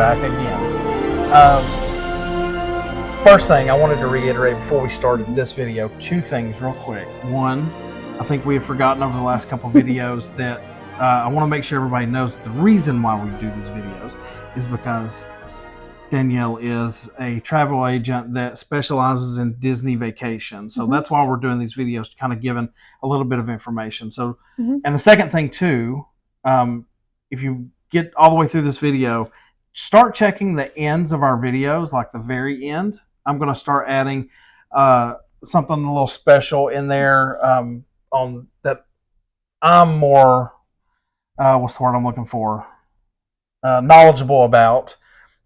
back again. First thing I wanted to reiterate before we started this video, two things real quick. One, I think we have forgotten over the last couple of videos that I want to make sure everybody knows the reason why we do these videos is because Danielle is a travel agent that specializes in Disney vacations. So that's why we're doing these videos, to kind of giving a little bit of information. So, and the second thing too, if you get all the way through this video, start checking the ends of our videos, like the very end. I'm going to start adding something a little special in there on that I'm more, what's the word I'm looking for? Knowledgeable about.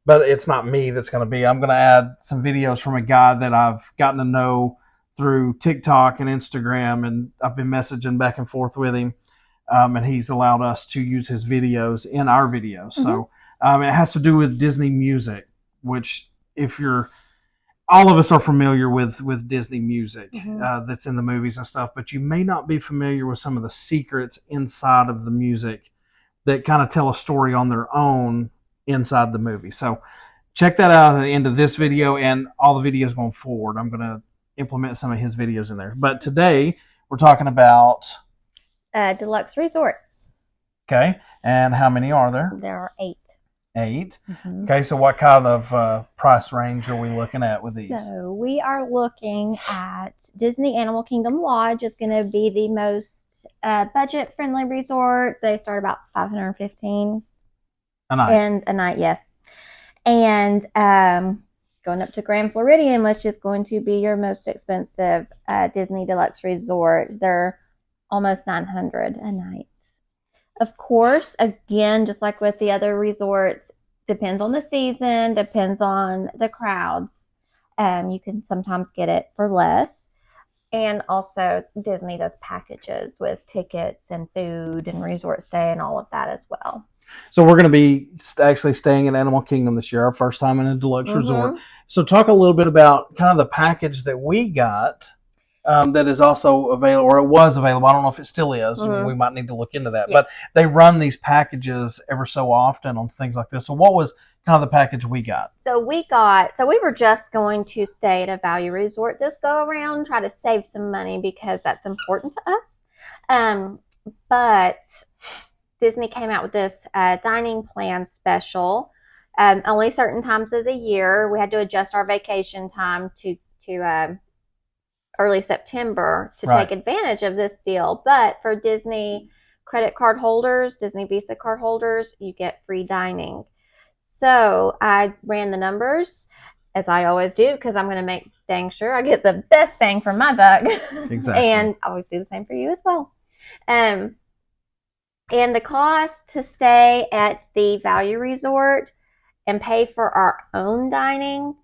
But it's not me that's going to be. I'm going to add some videos from a guy that I've gotten to know through TikTok and Instagram, and I've been messaging back and forth with him, and he's allowed us to use his videos in our videos. So it has to do with Disney music, which all of us are familiar with Disney music that's in the movies and stuff, but you may not be familiar with some of the secrets inside of the music that kind of tell a story on their own inside the movie. So check that out at the end of this video and all the videos going forward. I'm going to implement some of his videos in there. But today we're talking about Deluxe Resorts. Okay. And how many are there? There are 8. 8. Okay. So what kind of price range are we looking at with these? So we are looking at Disney Animal Kingdom Lodge is going to be the most budget-friendly resort. They start about $515 a night. And a night, yes. And going up to Grand Floridian, which is going to be your most expensive Disney Deluxe Resort. They're almost $900 a night. Of course, again, just like with the other resorts, depends on the season, depends on the crowds. You can sometimes get it for less. And also, Disney does packages with tickets and food and resort stay and all of that as well. So we're going to be actually staying in Animal Kingdom this year, our first time in a deluxe resort. So talk a little bit about kind of the package that we got that is also available, or it was available. I don't know if it still is. We might need to look into that. Yes. But they run these packages ever so often on things like this. So what was kind of the package we got? So we were just going to stay at a value resort this go around, try to save some money because that's important to us. But Disney came out with this dining plan special. Only certain times of the year. We had to adjust our vacation time to early September to take advantage of this deal. But for Disney credit card holders, Disney Visa card holders, you get free dining. So I ran the numbers, as I always do, because I'm going to make dang sure I get the best bang for my buck. Exactly. And I always do the same for you as well. And the cost to stay at the value resort and pay for our own dining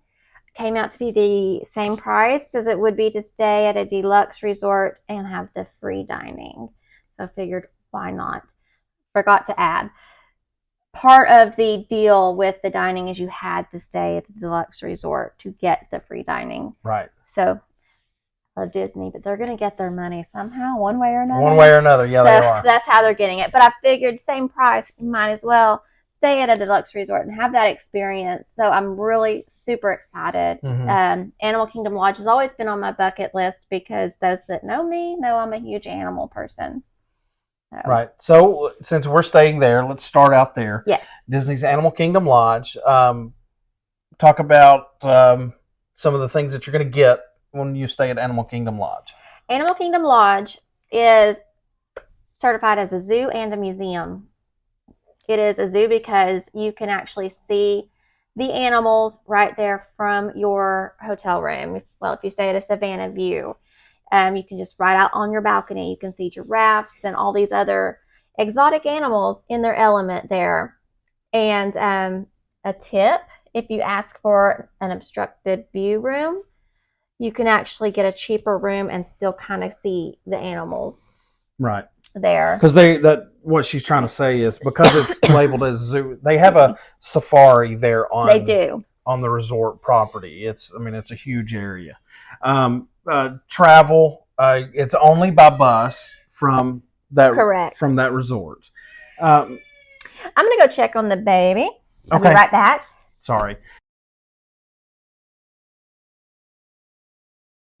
came out to be the same price as it would be to stay at a deluxe resort and have the free dining. So I figured, why not? Forgot to add. Part of the deal with the dining is you had to stay at the deluxe resort to get the free dining. Right. So I love Disney, but they're going to get their money somehow, one way or another. One way or another, yeah, they are. That's how they're getting it. But I figured same price, you might as well stay at a deluxe resort and have that experience. So I'm really super excited. Animal Kingdom Lodge has always been on my bucket list because those that know me know I'm a huge animal person. So. Right. So since we're staying there, let's start out there. Yes. Disney's Animal Kingdom Lodge. Talk about some of the things that you're going to get when you stay at Animal Kingdom Lodge. Animal Kingdom Lodge is certified as a zoo and a museum. It is a zoo because you can actually see the animals right there from your hotel room. Well, if you stay at a Savannah View, you can just right out on your balcony. You can see giraffes and all these other exotic animals in their element there. And a tip, if you ask for an obstructed view room, you can actually get a cheaper room and still kind of see the animals. Right. There. Because what she's trying to say is because it's labeled as zoo, they have a safari there on. They do. On the resort property. It's a huge area. Travel, it's only by bus from that. Correct. From that resort. I'm gonna go check on the baby. I'll be right back. Sorry.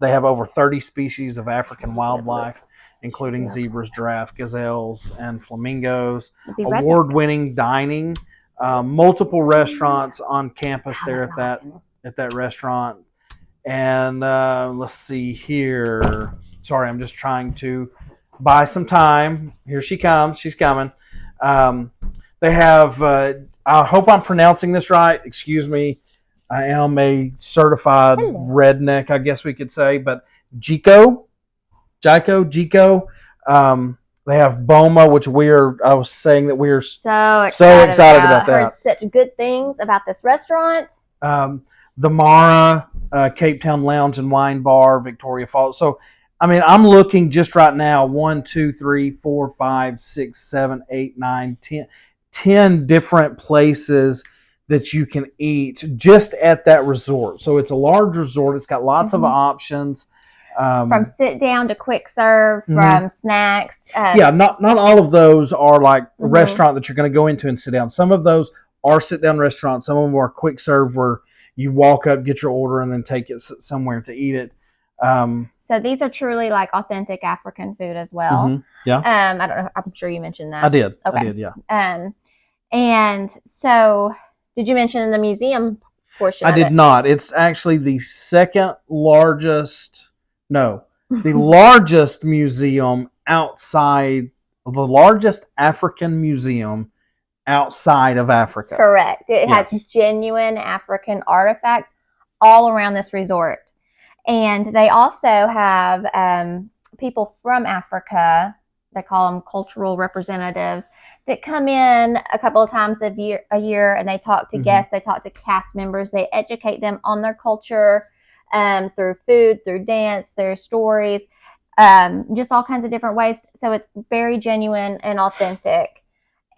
They have over 30 species of African wildlife, including zebras, giraffe, gazelles, and flamingos. Award-winning dining, multiple restaurants on campus there at that restaurant. And let's see here. Sorry, I'm just trying to buy some time. Here she comes. She's coming. They have. I hope I'm pronouncing this right. Excuse me. I am a certified redneck, I guess we could say, but Jico. They have Boma, which I was saying that we're so excited about that. Heard such good things about this restaurant. The Mara, Cape Town Lounge and Wine Bar, Victoria Falls. So, I mean, I'm looking just right now, 1, 2, 3, 4, 5, 6, 7, 8, 9, 10 different places that you can eat just at that resort. So it's a large resort. It's got lots of options. From sit down to quick serve, from snacks. Not all of those are like a restaurant that you're going to go into and sit down. Some of those are sit down restaurants. Some of them are quick serve where you walk up, get your order, and then take it somewhere to eat it. So these are truly like authentic African food as well. Yeah. I don't know. I'm sure you mentioned that. I did. Okay. I did. Yeah. And so, did you mention the museum portion? I did not. It's actually the second largest. No, the largest museum outside. The largest African museum outside of Africa. Correct. It has genuine African artifacts all around this resort. And they also have people from Africa, they call them cultural representatives, that come in a couple of times a year and they talk to guests, they talk to cast members, they educate them on their culture through food, through dance, through stories, just all kinds of different ways. So it's very genuine and authentic.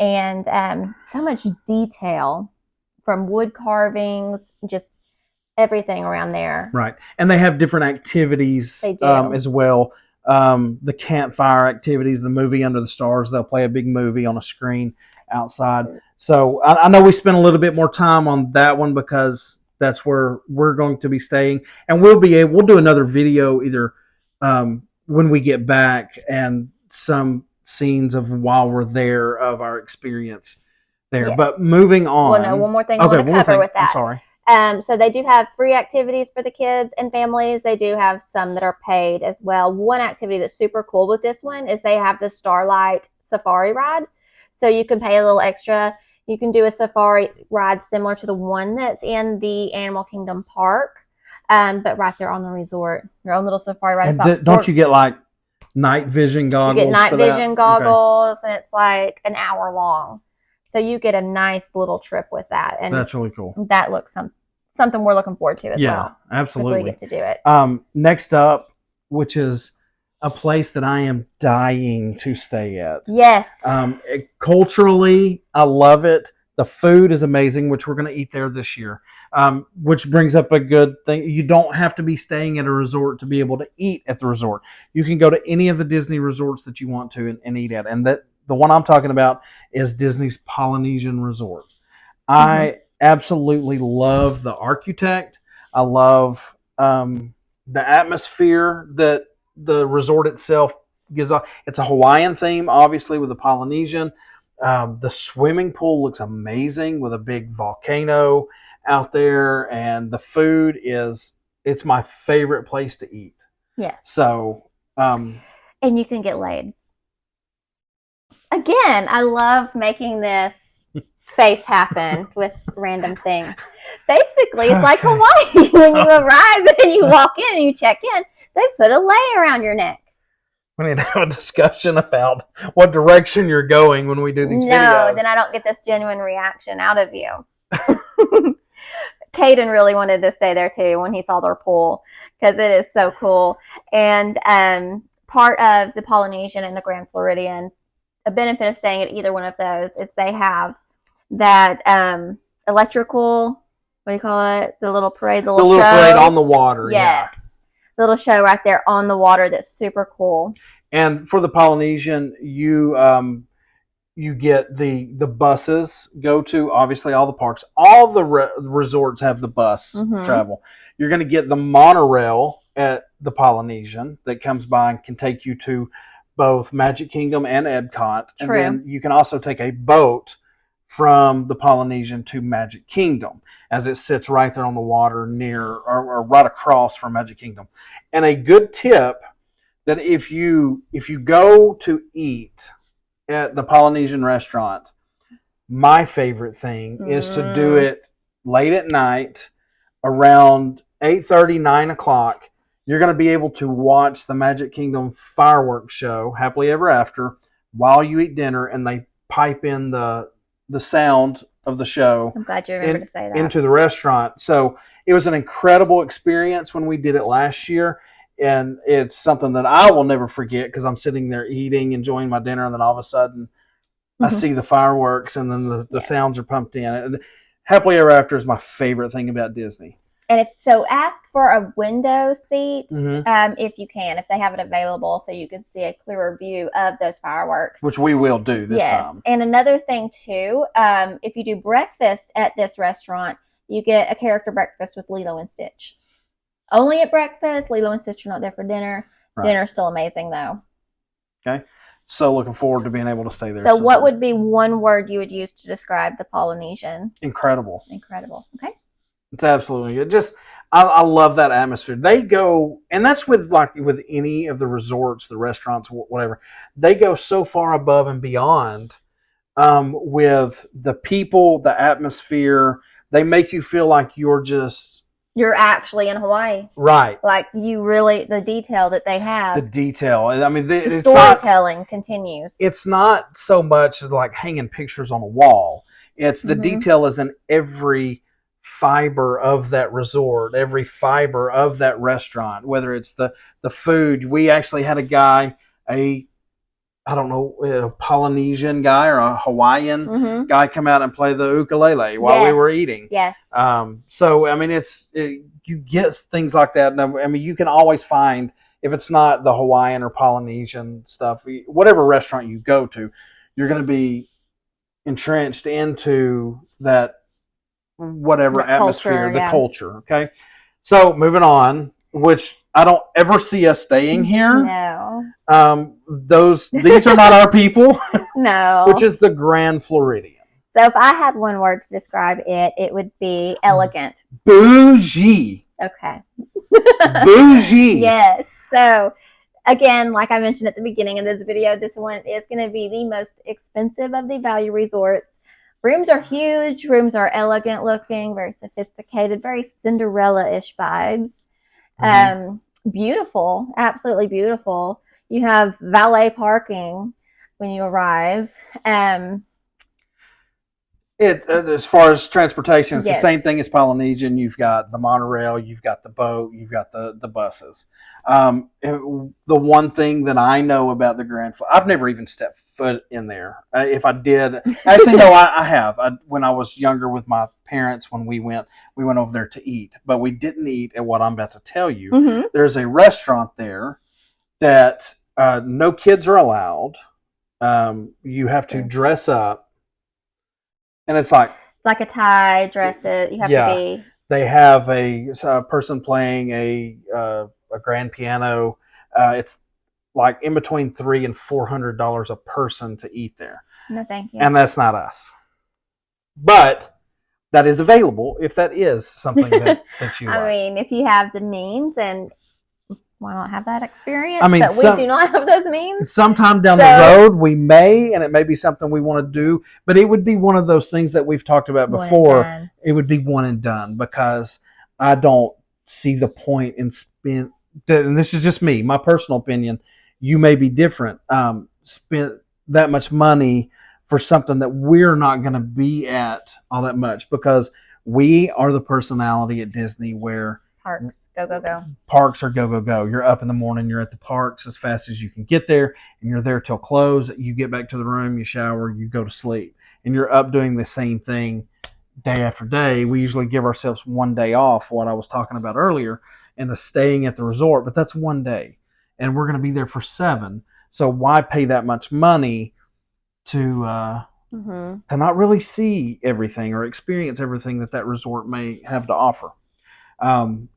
And so much detail from wood carvings, just everything around there. Right. And they have different activities as well. The campfire activities, the movie Under the Stars, they'll play a big movie on a screen outside. So I know we spent a little bit more time on that one because that's where we're going to be staying. And we'll do another video either when we get back and some scenes of while we're there of our experience there. Yes. But moving on. Well, no, one more thing I want to cover with that. I'm sorry. So they do have free activities for the kids and families. They do have some that are paid as well. One activity that's super cool with this one is they have the Starlight Safari ride. So you can pay a little extra. You can do a safari ride similar to the one that's in the Animal Kingdom Park, but right there on the resort. Your own little safari ride. And don't you get like night vision goggles? You get night vision goggles, and it's like an hour long. So you get a nice little trip with that. And that's really cool. That looks something we're looking forward to as well. Yeah, absolutely. If we get to do it. Next up, which is a place that I am dying to stay at. Yes. Culturally, I love it. The food is amazing, which we're going to eat there this year. Which brings up a good thing. You don't have to be staying at a resort to be able to eat at the resort. You can go to any of the Disney resorts that you want to and eat at. And the one I'm talking about is Disney's Polynesian Resort. I absolutely love the architect. I love the atmosphere that the resort itself gives off. It's a Hawaiian theme, obviously, with the Polynesian. The swimming pool looks amazing with a big volcano out there, and the food it's my favorite place to eat. Yes. So, and you can get laid. Again, I love making this face happen with random things. Basically, it's like Hawaii. When you arrive and you walk in and you check in, they put a lei around your neck. We need to have a discussion about what direction you're going when we do these videos. No, then I don't get this genuine reaction out of you. Caden really wanted to stay there too when he saw their pool because it is so cool. And part of the Polynesian and the Grand Floridian, a benefit of staying at either one of those is they have that electrical, what do you call it? The little parade, the little show. Parade on the water. Yes. Yeah. Little show right there on the water that's super cool. And for the Polynesian, you you get the buses go to obviously all the parks. All the resorts have the bus travel. You're going to get the monorail at the Polynesian that comes by and can take you to both Magic Kingdom and Epcot. And then you can also take a boat from the Polynesian to Magic Kingdom, as it sits right there on the water near or right across from Magic Kingdom. And a good tip that if you go to eat at the Polynesian restaurant, my favorite thing is to do it late at night, around 8:30, 9 o'clock. You're going to be able to watch the Magic Kingdom fireworks show, Happily Ever After, while you eat dinner, and they pipe in the sound of the show. I'm glad you remember to say that. Into the restaurant. So it was an incredible experience when we did it last year. And it's something that I will never forget, because I'm sitting there eating, enjoying my dinner, and then all of a sudden I see the fireworks, and then the sounds are pumped in. And Happily Ever After is my favorite thing about Disney. And ask for a window seat if you can, if they have it available, so you can see a clearer view of those fireworks. Which we will do this time. And another thing too, if you do breakfast at this restaurant, you get a character breakfast with Lilo and Stitch. Only at breakfast. Lilo and Stitch are not there for dinner. Right. Dinner's still amazing though. Okay. So looking forward to being able to stay there. So what would be one word you would use to describe the Polynesian? Incredible. Incredible. Okay. It's absolutely good. Just I love that atmosphere. They go, and that's with any of the resorts, the restaurants, whatever. They go so far above and beyond with the people, the atmosphere. They make you feel like you're actually in Hawaii. Right. Like the detail that they have. The detail. I mean, the storytelling continues. It's not so much like hanging pictures on a wall. It's the detail is in every fiber of that resort, every fiber of that restaurant, whether it's the food. We actually had a guy, a Polynesian guy or a Hawaiian guy come out and play the ukulele while we were eating. Yes. So, I mean, you get things like that. I mean, you can always find, if it's not the Hawaiian or Polynesian stuff, whatever restaurant you go to, you're going to be entrenched into that whatever atmosphere, the culture. Okay. So moving on, which I don't ever see us staying here. No. These are not our people. No. Which is the Grand Floridian. So if I had one word to describe it, it would be elegant. Bougie. Okay. Bougie. Yes. So again, like I mentioned at the beginning of this video, this one is going to be the most expensive of the value resorts. Rooms are huge. Rooms are elegant looking, very sophisticated, very Cinderella-ish vibes. Beautiful, absolutely beautiful. You have valet parking when you arrive. As far as transportation, it's the same thing as Polynesian. You've got the monorail, you've got the boat, you've got the buses. The one thing that I know about the I've never even stepped foot in there. If I did, actually, no, I have. When I was younger with my parents, when we went over there to eat, but we didn't eat at what I'm about to tell you. There's a restaurant there that no kids are allowed. You have to dress up, and it's like a tie, dress it. You have to be. They have a person playing a grand piano. It's like in between $300 and $400 a person to eat there. No, thank you. And that's not us. But that is available if that is something that you like. I mean, if you have the means, and why not have that experience? I mean, but we do not have those means. Sometime down the road, we may, and it may be something we want to do, but it would be one of those things that we've talked about before. It would be one and done, because I don't see the point in and this is just me, my personal opinion. You may be different. Spent that much money for something that we're not going to be at all that much, because we are the personality at Disney where parks go go go. Parks are go go go. You're up in the morning. You're at the parks as fast as you can get there, and you're there till close. You get back to the room, you shower, you go to sleep, and you're up doing the same thing day after day. We usually give ourselves one day off, what I was talking about earlier, and the staying at the resort, but that's 1 day. And we're going to be there for 7. So why pay that much money to Mm-hmm. not really see everything or experience everything that resort may have to offer.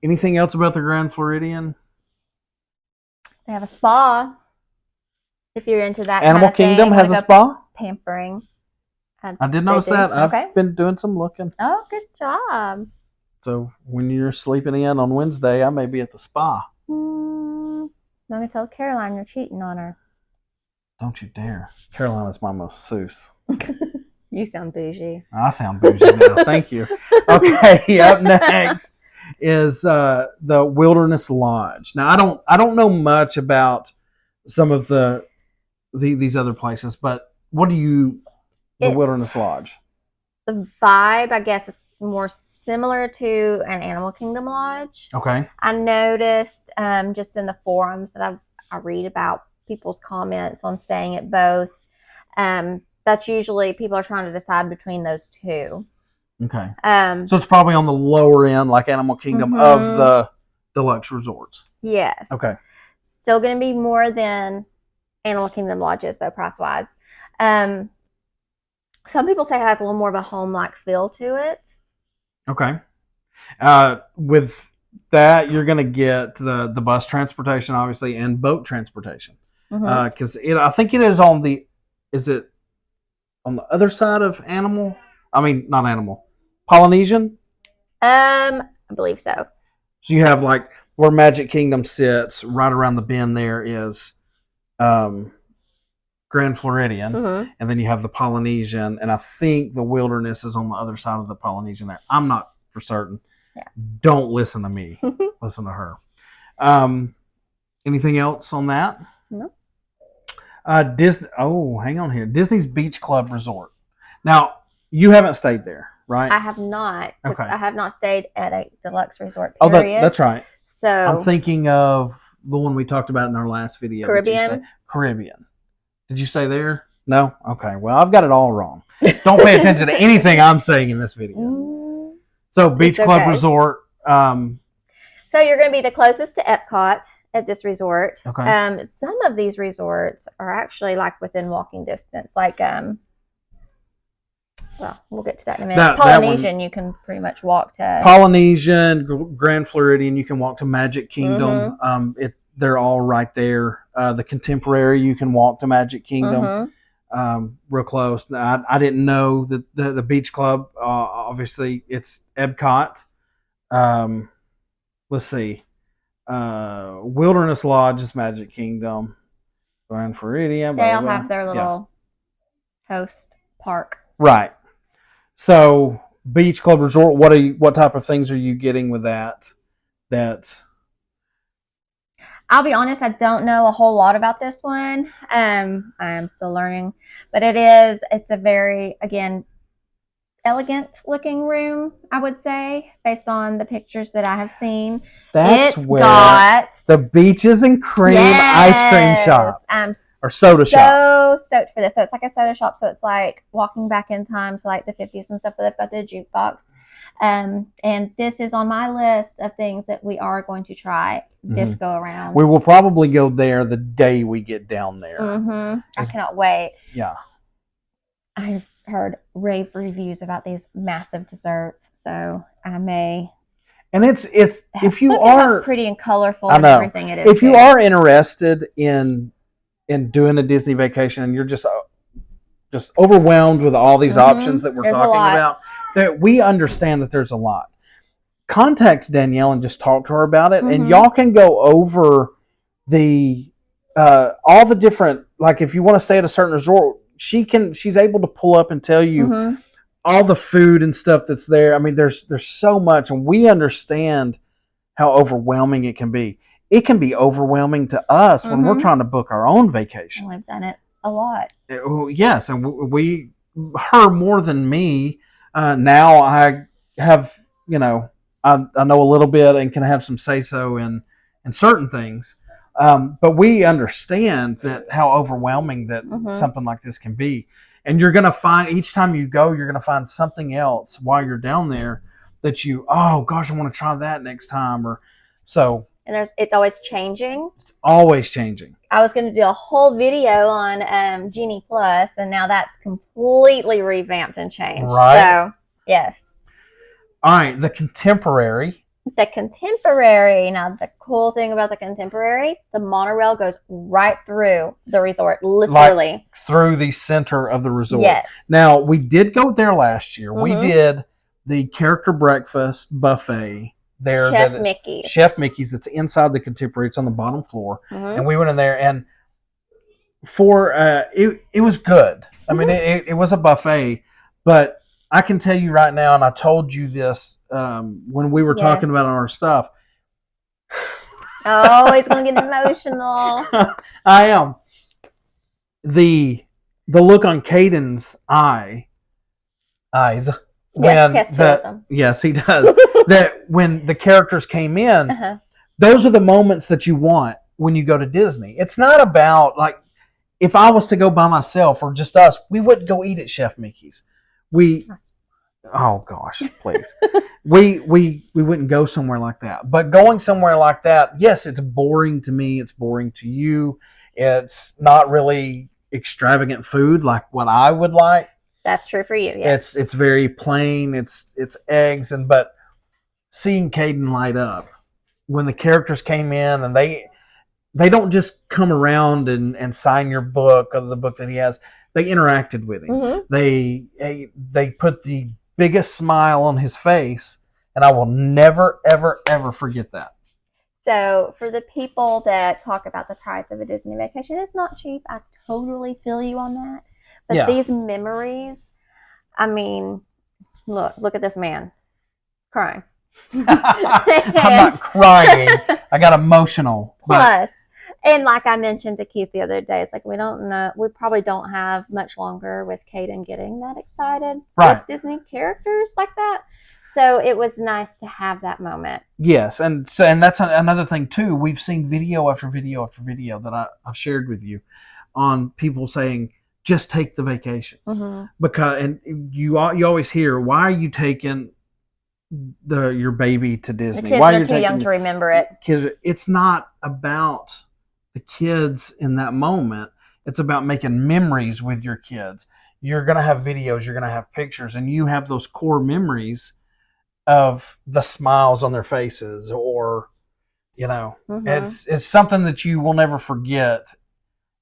Anything else about the Grand Floridian? They have a spa. If you're into that Animal kind of thing, Kingdom has a wanna go spa? pampering. I did They notice do. that. Okay. I've been doing some looking. Oh, good job. So when you're sleeping in on Wednesday, I may be at the spa. Let me tell Caroline you're cheating on her. Don't you dare. Carolina's my masseuse. You sound bougie. I sound bougie now. Thank you. Okay, up next is the Wilderness Lodge. Now I don't know much about some of these other places, but what do you the Wilderness Lodge? The vibe, I guess, is more similar to an Animal Kingdom lodge. Okay. I noticed just in the forums that I read about people's comments on staying at both. That's usually people are trying to decide between those two. Okay. So it's probably on the lower end, like Animal Kingdom, of the Deluxe Resorts. Yes. Okay. Still going to be more than Animal Kingdom lodges, though, price-wise. Some people say it has a little more of a home-like feel to it. Okay. With that, you're going to get the bus transportation, obviously, and boat transportation. Because I think it is on the other side of not Animal, Polynesian? I believe so. So you have like where Magic Kingdom sits, right around the bend there is Grand Floridian, and then you have the Polynesian, and I think the Wilderness is on the other side of the Polynesian there. I'm not for certain. Yeah. Don't listen to me. Listen to her. Anything else on that? No. Disney. Oh, hang on here. Disney's Beach Club Resort. Now, you haven't stayed there, right? I have not. Okay. I have not stayed at a deluxe resort. Oh, that's right. So I'm thinking of the one we talked about in our last video. Caribbean. Caribbean. Did you stay there? No? Okay. Well, I've got it all wrong. Don't pay attention to anything I'm saying in this video. So, Beach Club Resort. So, you're going to be the closest to Epcot at this resort. Okay. Some of these resorts are actually like within walking distance. Like, well, we'll get to that in a minute. Polynesian, you can pretty much walk to. Polynesian, Grand Floridian, you can walk to Magic Kingdom. They're all right there. The Contemporary, you can walk to Magic Kingdom, real close. Now, I didn't know that the Beach Club, obviously, it's Epcot. Let's see. Wilderness Lodge is Magic Kingdom. Grand Floridian. They all have their little host park. Right. So, Beach Club Resort, what type of things are you getting with that? I'll be honest, I don't know a whole lot about this one. I'm still learning, but it's a very, again, elegant looking room, I would say, based on the pictures that I have seen. That's where the Beaches and Cream ice cream shop. Or soda shop. So stoked for this. So it's like a soda shop. So it's like walking back in time to like the 50s and stuff, but they've got the jukebox. And this is on my list of things that we are going to try this go around. We will probably go there the day we get down there. I cannot wait. Yeah. I've heard rave reviews about these massive desserts, so I may. And it's if you are pretty and colorful and everything it is. If you are interested in doing a Disney vacation and you're just overwhelmed with all these options that we're talking about, that we understand that there's a lot. Contact Danielle and just talk to her about it, and y'all can go over the all the different, like if you want to stay at a certain resort, she's able to pull up and tell you all the food and stuff that's there. I mean, there's so much, and we understand how overwhelming it can be. It can be overwhelming to us when we're trying to book our own vacation. I've done it a lot. Yes, and her more than me. Now I have, I know a little bit and can have some say-so in certain things. But we understand that how overwhelming that something like this can be. And you're going to find, each time you go, you're going to find something else while you're down there that oh gosh, I want to try that next time. and it's always changing. It's always changing. I was going to do a whole video on Genie Plus, and now that's completely revamped and changed. Right. So, yes. All right, the Contemporary. The Contemporary. Now, the cool thing about the Contemporary, the monorail goes right through the resort, literally. Like through the center of the resort. Yes. Now, we did go there last year. Mm-hmm. We did the character breakfast buffet there. Chef Mickey's. Chef Mickey's, that's inside the Contemporary. It's on the bottom floor. Mm-hmm. And we went in there, and it was good. I mean, it was a buffet, but I can tell you right now, and I told you this when we were talking about our stuff. Oh, it's going to get emotional. I am. The look on Caden's eyes. Yes, he does. That when the characters came in, those are the moments that you want when you go to Disney. It's not about, like, if I was to go by myself or just us, we wouldn't go eat at Chef Mickey's. Oh gosh, please. we wouldn't go somewhere like that. But going somewhere like that, yes, it's boring to me. It's boring to you. It's not really extravagant food like what I would like. That's true for you. Yes. It's very plain. It's eggs, but seeing Caden light up when the characters came in, and they don't just come around and sign your book or the book that he has. They interacted with him. Mm-hmm. They put the biggest smile on his face, and I will never, ever, ever forget that. So for the people that talk about the price of a Disney vacation, it's not cheap. I totally feel you on that. But these memories, I mean, look at this man crying. I'm not crying. I got emotional. Plus, and like I mentioned to Keith the other day, it's like we probably don't have much longer with Caden getting that excited with Disney characters like that. So it was nice to have that moment. Yes, and that's another thing too. We've seen video after video after video that I've shared with you on people saying, just take the vacation. Mm-hmm. Because, and you always hear, why are you taking your baby to Disney? The kids are too young to remember it. Kids, it's not about the kids in that moment. It's about making memories with your kids. You're going to have videos, you're going to have pictures, and you have those core memories of the smiles on their faces, or, mm-hmm. It's something that you will never forget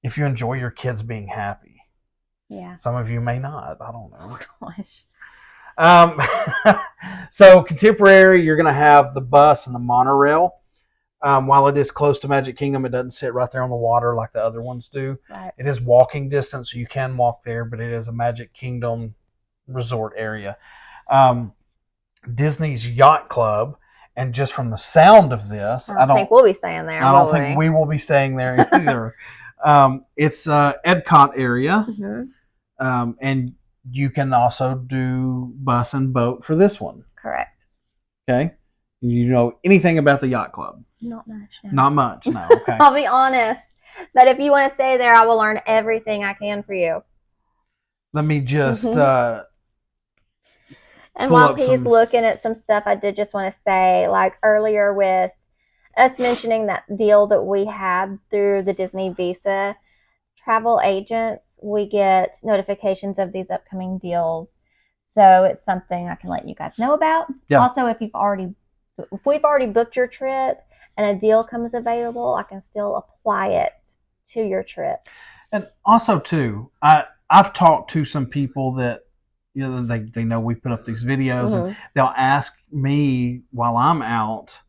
if you enjoy your kids being happy. Yeah. Some of you may not. I don't know. Gosh. So Contemporary, you're going to have the bus and the monorail. While it is close to Magic Kingdom, it doesn't sit right there on the water like the other ones do. Right. It is walking distance, so you can walk there, but it is a Magic Kingdom resort area. Disney's Yacht Club, and just from the sound of this, I don't think we'll be staying there. I don't think we will be staying there either. It's Epcot area, mm-hmm. And you can also do bus and boat for this one. Correct. Okay. You know anything about the Yacht Club? Not much. No. Not much. No. Okay. I'll be honest. But if you want to stay there, I will learn everything I can for you. Let me just. Mm-hmm. And while he's looking at some stuff, I did just want to say, like earlier with us mentioning that deal that we had through the Disney Visa travel agents, we get notifications of these upcoming deals. So it's something I can let you guys know about. Yeah. Also, if we've already booked your trip and a deal comes available, I can still apply it to your trip. And also, too, I've talked to some people that, they know we put up these videos, mm-hmm. and they'll ask me while I'm out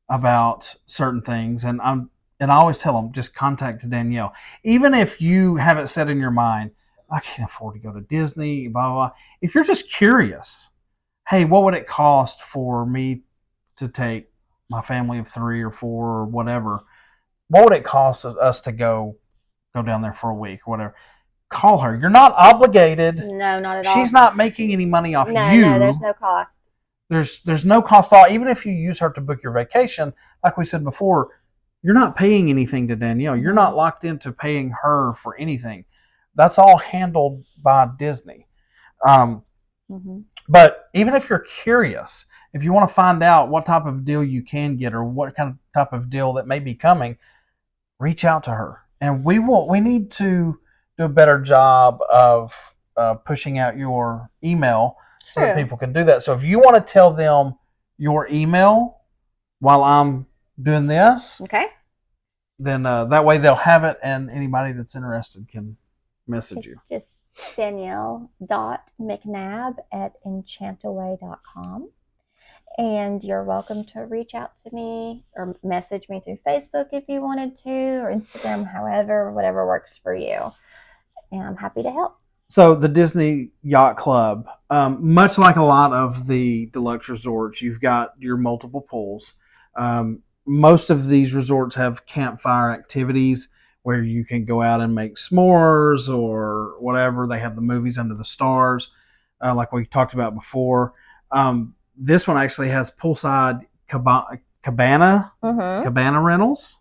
about certain things, and I always tell them, just contact Danielle. Even if you have it set in your mind, I can't afford to go to Disney, blah, blah, blah. If you're just curious, hey, what would it cost for me to take my family of 3 or 4 or whatever? What would it cost us to go down there for a week or whatever? Call her. You're not obligated. No, not at all. She's not making any money off you. No, there's no cost. There's no cost at all. Even if you use her to book your vacation, like we said before, you're not paying anything to Danielle. You're not locked into paying her for anything. That's all handled by Disney. Mm-hmm. But even if you're curious if you want to find out what type of deal you can get or what kind of type of deal that may be coming, reach out to her. And we need to do a better job of pushing out your email so that True. people can do that. So if you want to tell them your email while I'm doing this, Okay. then that way they'll have it, and anybody that's interested can message you. It's just Danielle.mcnabb@enchantaway.com. And you're welcome to reach out to me or message me through Facebook if you wanted to, or Instagram, however, whatever works for you. And I'm happy to help. So the Disney Yacht Club, much like a lot of the deluxe resorts, you've got your multiple pools. Most of these resorts have campfire activities where you can go out and make s'mores or whatever. They have the movies under the stars, like we talked about before. This one actually has poolside cabana rentals.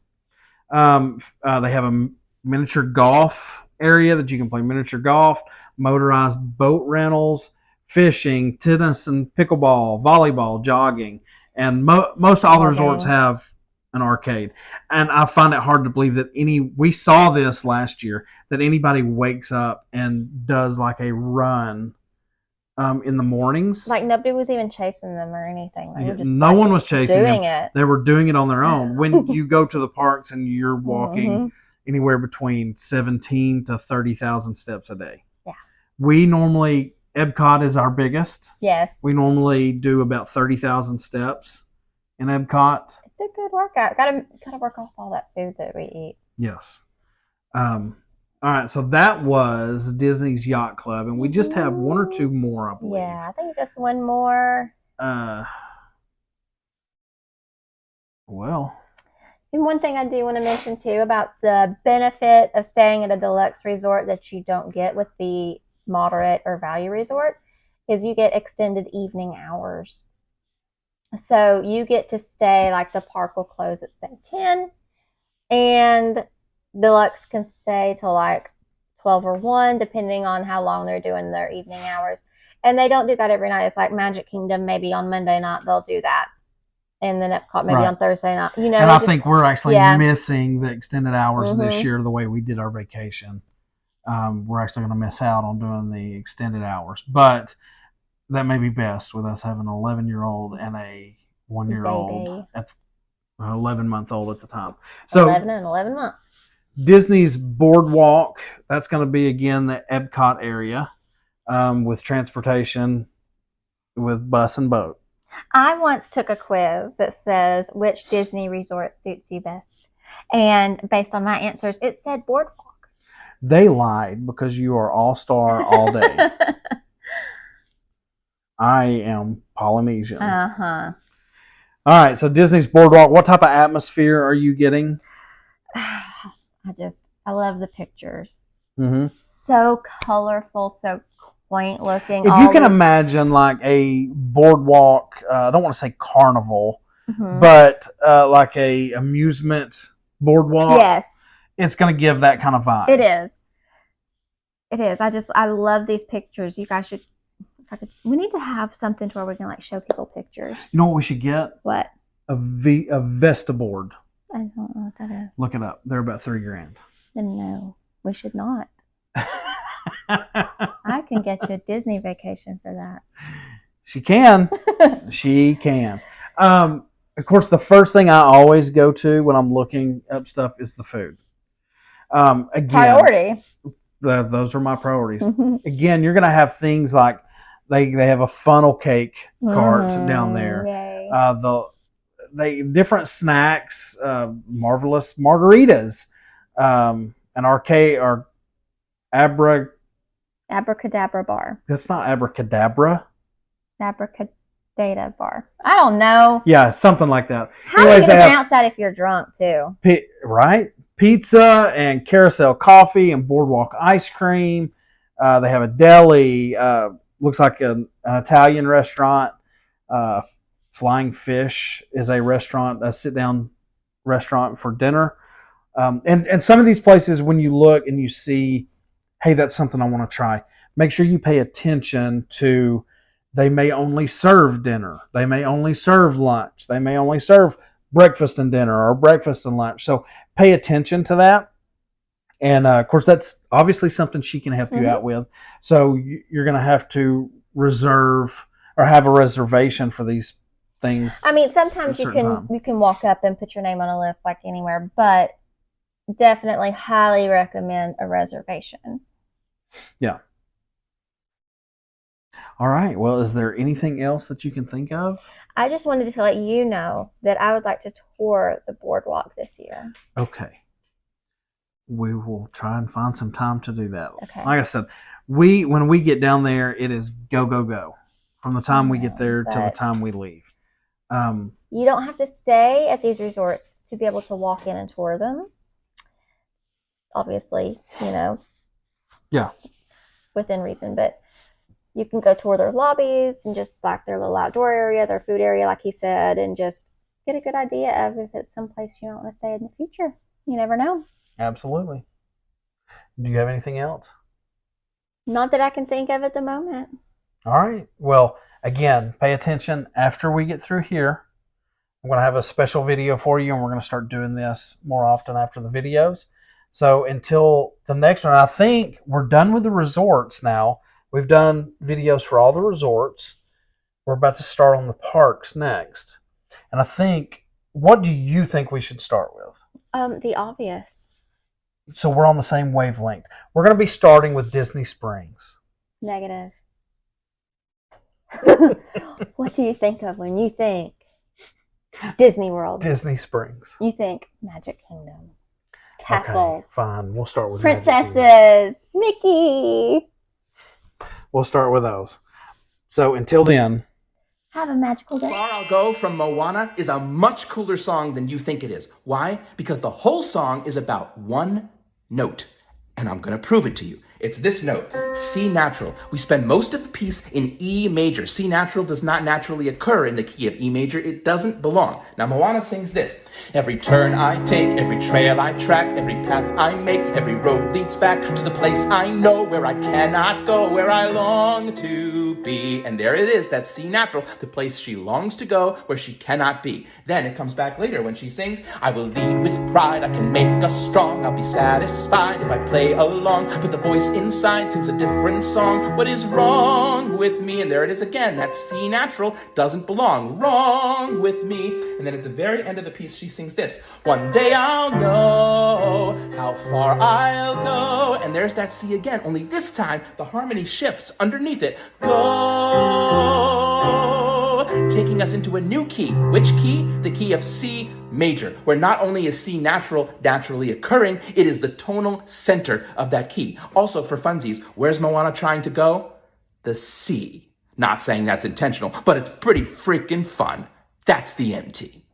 They have a miniature golf area that you can play miniature golf, motorized boat rentals, fishing, tennis and pickleball, volleyball, jogging, and most all the resorts have an arcade. And I find it hard to believe that we saw this last year, that anybody wakes up and does like a run in the mornings. Like nobody was even chasing them or anything. Like no one was chasing doing them. It. They were doing it on their own. When you go to the parks and you're walking anywhere between 17 to 30,000 steps a day. Yeah. We normally, Epcot is our biggest. Yes. We normally do about 30,000 steps in Epcot. It's a good workout. Gotta work off all that food that we eat. Yes. All right, so that was Disney's Yacht Club, and we just have one or two more, I believe. Yeah, I think just one more. Well. And one thing I do want to mention too about the benefit of staying at a deluxe resort that you don't get with the moderate or value resort is you get extended evening hours. So you get to stay, like the park will close at say 10, and deluxe can stay till like 12 or 1, depending on how long they're doing their evening hours. And they don't do that every night. It's like Magic Kingdom, maybe on Monday night they'll do that. And then Epcot maybe on Thursday night. You know, and I think we're actually missing the extended hours this year the way we did our vacation. We're actually going to miss out on doing the extended hours. But that may be best with us having an 11-year-old and a 1-year-old, 11-month-old at the time. So 11 and 11 months. Disney's Boardwalk, that's going to be, again, the Epcot area with transportation with bus and boat. I once took a quiz that says, which Disney resort suits you best? And based on my answers, it said Boardwalk. They lied because you are all-star all day. I am Polynesian. Uh-huh. All right, so Disney's Boardwalk, what type of atmosphere are you getting? I love the pictures. Mm-hmm. So colorful, so quaint looking. If you can imagine like a boardwalk, I don't want to say carnival, but like a amusement boardwalk. Yes. It's going to give that kind of vibe. It is. It is. I love these pictures. You guys should, we need to have something to where we can like show people pictures. You know what we should get? What? A Vesta board. I don't know what that is. Look it up. They're about $3,000. Then no, we should not. I can get you a Disney vacation for that. She can. She can. Of course, the first thing I always go to when I'm looking up stuff is the food. Again, priority. Those are my priorities. Again, you're going to have things like they have a funnel cake cart down there. They different snacks, marvelous margaritas, an arcade or abracadabra bar. That's not abracadabra. Abracadabra bar. I don't know. Yeah, something like that. How are you going to pronounce that if you're drunk too? Right? Pizza and carousel coffee and boardwalk ice cream. They have a deli. Looks like an Italian restaurant. Flying Fish is a restaurant, a sit-down restaurant for dinner. And some of these places, when you look and you see, hey, that's something I want to try, make sure you pay attention to They may only serve dinner. They may only serve lunch. They may only serve breakfast and dinner or breakfast and lunch. So pay attention to that. And of course, that's obviously something she can help you out with. So you're going to have to reserve or have a reservation for these things. I mean, sometimes you can walk up and put your name on a list like anywhere, but definitely highly recommend a reservation. Yeah. All right. Well, is there anything else that you can think of? I just wanted to let you know that I would like to tour the boardwalk this year. Okay. We will try and find some time to do that. Okay. Like I said, when we get down there, it is go, go, go. From the time we get there to the time we leave. You don't have to stay at these resorts to be able to walk in and tour them. Obviously, yeah, within reason, but you can go tour their lobbies and just like their little outdoor area, their food area, like he said, and just get a good idea of if it's someplace you might want to stay in the future. You never know. Absolutely. Do you have anything else? Not that I can think of at the moment. All right. Well, again, pay attention. After we get through here, I'm going to have a special video for you, and we're going to start doing this more often after the videos. So until the next one, I think we're done with the resorts now. We've done videos for all the resorts. We're about to start on the parks next. And I think, what do you think we should start with? The obvious. So we're on the same wavelength. We're going to be starting with Disney Springs. Negative. What do you think of when you think Disney World? Disney Springs. You think Magic Kingdom. Castles. Okay, fine. We'll start with princesses. Mickey. We'll start with those. So until then, have a magical day. Far I'll Go from Moana is a much cooler song than you think it is. Why? Because the whole song is about one note. And I'm going to prove it to you. It's this note, C natural. We spend most of the piece in E major. C natural does not naturally occur in the key of E major. It doesn't belong. Now Moana sings this. Every turn I take, every trail I track, every path I make, every road leads back to the place I know, where I cannot go, where I long to be. And there it is, that's C natural, the place she longs to go, where she cannot be. Then it comes back later when she sings, I will lead with pride, I can make us strong, I'll be satisfied if I play along, but the voice inside sings a different song. What is wrong with me? And there it is again, that C natural doesn't belong. Wrong with me. And then at the very end of the piece, she sings this. One day I'll know how far I'll go. And there's that C again, only this time the harmony shifts underneath it. Go. Taking us into a new key. Which key? The key of C major, where not only is C natural naturally occurring, it is the tonal center of that key. Also for funsies, where's Moana trying to go? The C. Not saying that's intentional, but it's pretty freaking fun. That's the MT.